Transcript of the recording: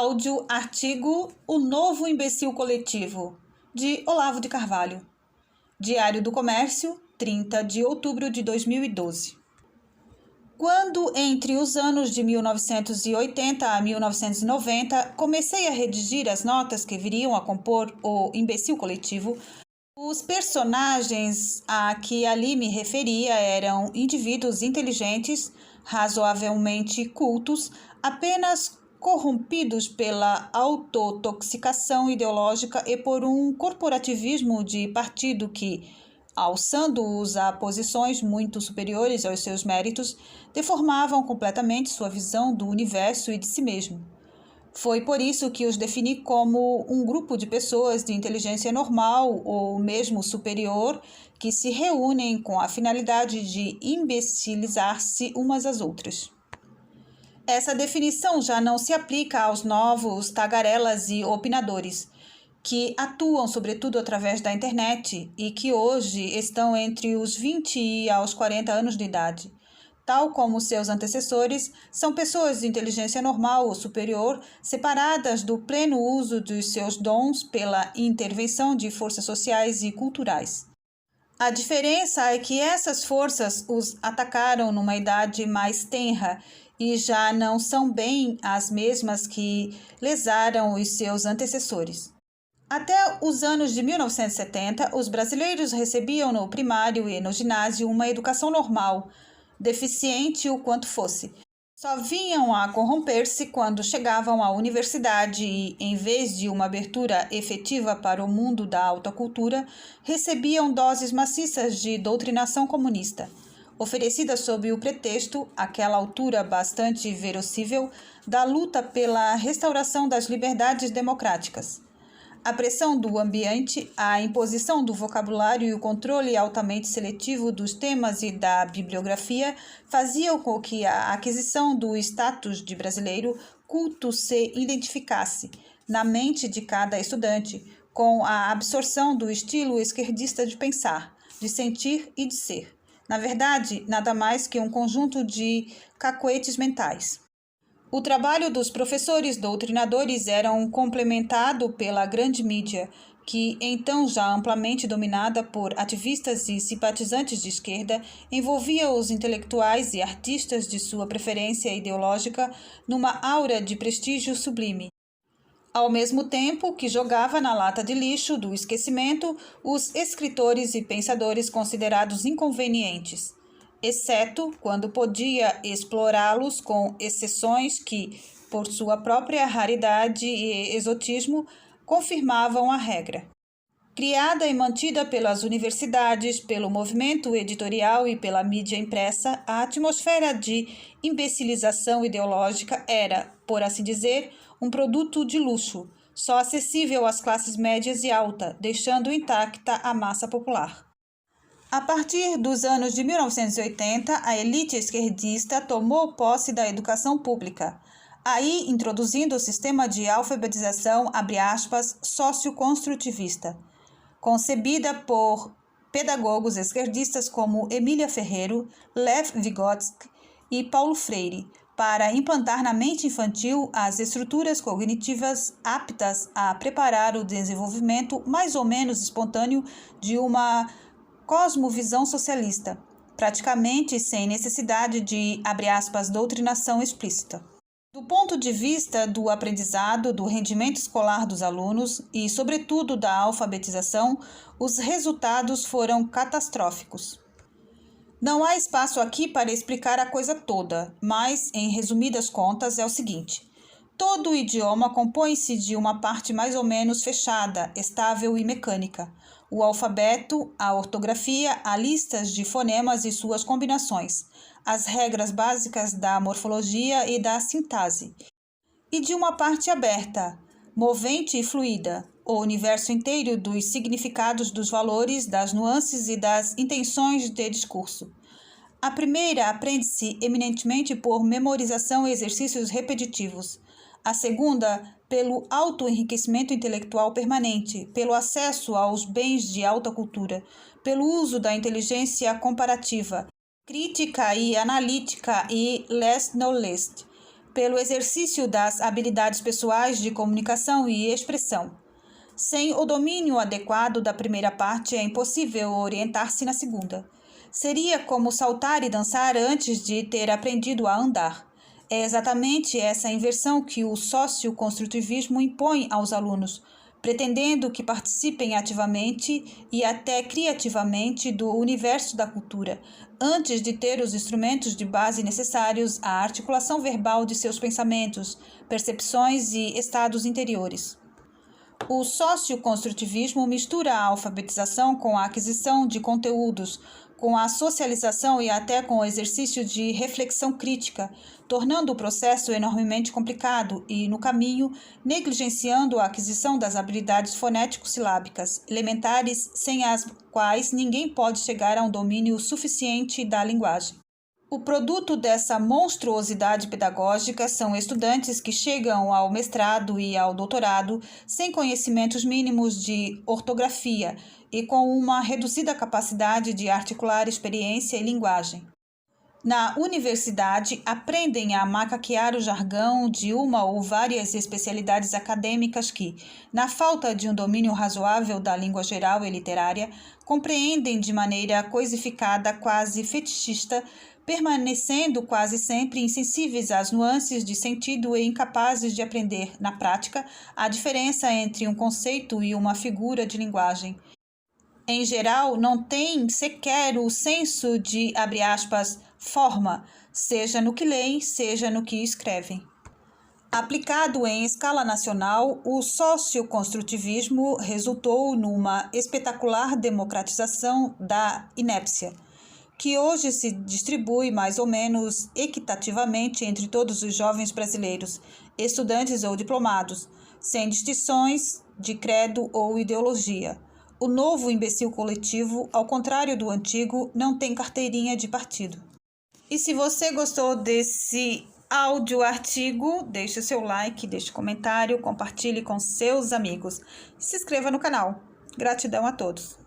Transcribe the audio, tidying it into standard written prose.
Áudio, artigo O Novo Imbecil Coletivo, de Olavo de Carvalho. Diário do Comércio, 30 de outubro de 2012. Quando, entre os anos de 1980 a 1990, comecei a redigir as notas que viriam a compor o Imbecil Coletivo, os personagens a que ali me referia eram indivíduos inteligentes, razoavelmente cultos, apenas corrompidos pela autotoxicação ideológica e por um corporativismo de partido que, alçando-os a posições muito superiores aos seus méritos, deformavam completamente sua visão do universo e de si mesmo. Foi por isso que os defini como um grupo de pessoas de inteligência normal ou mesmo superior que se reúnem com a finalidade de imbecilizar-se umas às outras. Essa definição já não se aplica aos novos tagarelas e opinadores, que atuam sobretudo através da internet e que hoje estão entre os 20 e aos 40 anos de idade. Tal como seus antecessores, são pessoas de inteligência normal ou superior, separadas do pleno uso dos seus dons pela intervenção de forças sociais e culturais. A diferença é que essas forças os atacaram numa idade mais tenra e já não são bem as mesmas que lesaram os seus antecessores. Até os anos de 1970, os brasileiros recebiam no primário e no ginásio uma educação normal, deficiente o quanto fosse. Só vinham a corromper-se quando chegavam à universidade e, em vez de uma abertura efetiva para o mundo da alta cultura, recebiam doses maciças de doutrinação comunista, oferecida sob o pretexto, àquela altura bastante verossímil, da luta pela restauração das liberdades democráticas. A pressão do ambiente, a imposição do vocabulário e o controle altamente seletivo dos temas e da bibliografia faziam com que a aquisição do status de brasileiro culto se identificasse, na mente de cada estudante, com a absorção do estilo esquerdista de pensar, de sentir e de ser. Na verdade, nada mais que um conjunto de cacoetes mentais. O trabalho dos professores doutrinadores era complementado pela grande mídia, que, então já amplamente dominada por ativistas e simpatizantes de esquerda, envolvia os intelectuais e artistas de sua preferência ideológica numa aura de prestígio sublime, ao mesmo tempo que jogava na lata de lixo do esquecimento os escritores e pensadores considerados inconvenientes, exceto quando podia explorá-los com exceções que, por sua própria raridade e exotismo, confirmavam a regra. Criada e mantida pelas universidades, pelo movimento editorial e pela mídia impressa, a atmosfera de imbecilização ideológica era, por assim dizer, um produto de luxo, só acessível às classes médias e alta, deixando intacta a massa popular. A partir dos anos de 1980, a elite esquerdista tomou posse da educação pública, aí introduzindo o sistema de alfabetização, abre aspas, socioconstrutivista, concebida por pedagogos esquerdistas como Emília Ferreiro, Lev Vygotsky e Paulo Freire, para implantar na mente infantil as estruturas cognitivas aptas a preparar o desenvolvimento mais ou menos espontâneo de uma cosmovisão socialista, praticamente sem necessidade de, abre aspas, doutrinação explícita. Do ponto de vista do aprendizado, do rendimento escolar dos alunos e, sobretudo, da alfabetização, os resultados foram catastróficos. Não há espaço aqui para explicar a coisa toda, mas, em resumidas contas, é o seguinte: todo idioma compõe-se de uma parte mais ou menos fechada, estável e mecânica. O alfabeto, a ortografia, a listas de fonemas e suas combinações, as regras básicas da morfologia e da sintase, e de uma parte aberta, movente e fluida, o universo inteiro dos significados dos valores, das nuances e das intenções de discurso. A primeira aprende-se eminentemente por memorização e exercícios repetitivos. A segunda, pelo autoenriquecimento intelectual permanente, pelo acesso aos bens de alta cultura, pelo uso da inteligência comparativa, crítica e analítica e lest no lest, pelo exercício das habilidades pessoais de comunicação e expressão. Sem o domínio adequado da primeira parte, é impossível orientar-se na segunda. Seria como saltar e dançar antes de ter aprendido a andar. É exatamente essa inversão que o socioconstrutivismo impõe aos alunos, pretendendo que participem ativamente e até criativamente do universo da cultura, antes de ter os instrumentos de base necessários à articulação verbal de seus pensamentos, percepções e estados interiores. O socioconstrutivismo mistura a alfabetização com a aquisição de conteúdos, com a socialização e até com o exercício de reflexão crítica, tornando o processo enormemente complicado e, no caminho, negligenciando a aquisição das habilidades fonético-silábicas elementares, sem as quais ninguém pode chegar a um domínio suficiente da linguagem. O produto dessa monstruosidade pedagógica são estudantes que chegam ao mestrado e ao doutorado sem conhecimentos mínimos de ortografia e com uma reduzida capacidade de articular experiência e linguagem. Na universidade, aprendem a macaquear o jargão de uma ou várias especialidades acadêmicas que, na falta de um domínio razoável da língua geral e literária, compreendem de maneira coisificada, quase fetichista, permanecendo quase sempre insensíveis às nuances de sentido e incapazes de aprender, na prática, a diferença entre um conceito e uma figura de linguagem. Em geral, não têm sequer o senso de, abre aspas, forma, seja no que leem, seja no que escrevem. Aplicado em escala nacional, o socioconstrutivismo resultou numa espetacular democratização da inépcia, que hoje se distribui mais ou menos equitativamente entre todos os jovens brasileiros, estudantes ou diplomados, sem distinções de credo ou ideologia. O novo imbecil coletivo, ao contrário do antigo, não tem carteirinha de partido. E se você gostou desse áudio artigo, deixe o seu like, deixe comentário, compartilhe com seus amigos. Se inscreva no canal. Gratidão a todos.